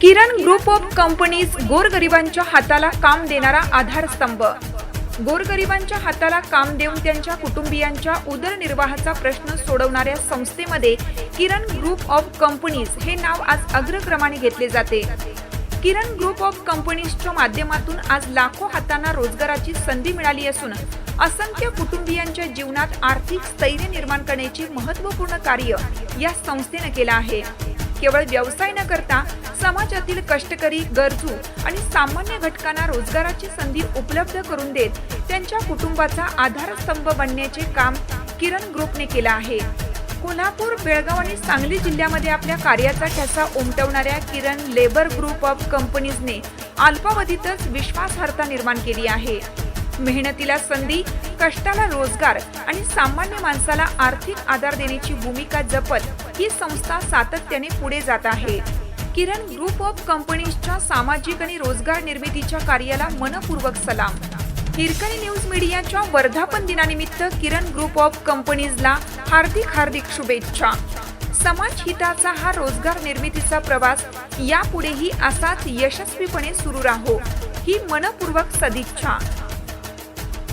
Kiran group of companies गोरगरिबांच्या हाताला काम देणारा आधारस्तंभ। गोरगरिबांच्या हाताला काम देऊन त्यांच्या कुटुंबियांच्या उदरनिर्वाहाचा प्रश्न सोडवणाऱ्या संस्थेमध्ये किरण ग्रुप ऑफ कंपनीज हे नाव आज अग्रक्रमाने घेतले जाते। किरण ग्रुप ऑफ कंपनीजच्या माध्यमातून आज लाखो हातांना रोजगाराची संधी मिळाली असून असंख्य कुटुंबियांच्या जीवनात आर्थिक स्थैर्य निर्माण करण्याचे महत्त्वपूर्ण कार्य या संस्थेने केले आहे। केवळ व्यवसाय न करता समाजातील कष्टकरी, गरजू आणि सामान्य घटकांना रोजगाराची संधी उपलब्ध करून देत त्यांच्या कुटुंबाचा आधारस्तंभ बनण्याचे काम किरण ग्रुपने केले आहे। कोल्हापूर, बेळगाव आणि सांगली जिल्ह्यामध्ये आपल्या कार्याचा ठसा उमटवणाऱ्या किरण लेबर ग्रुप ऑफ कंपनीजने अल्पावधीतच विश्वासार्हता निर्माण केली आहे। मेहनतीला संधी, कष्टाला रोजगार आणि सामान्य माणसाला आर्थिक आधार देण्याची भूमिका जपत ही संस्था सातत्याने पुढे जात आहे। किरण ग्रुप ऑफ कंपनीजच्या सामाजिक आणि रोजगार निर्मितीच्या कार्याला मनपूर्वक सलाम। हिरकणी न्यूज मीडियाच्या वर्धापन दिनानिमित्त किरण ग्रुप ऑफ कंपनीजला हार्दिक शुभेच्छा। समाज हिताचा हा रोजगार निर्मितीचा प्रवास यापुढेही असाच यशस्वीपणे सुरू राहो ही मनपूर्वक सदिच्छा।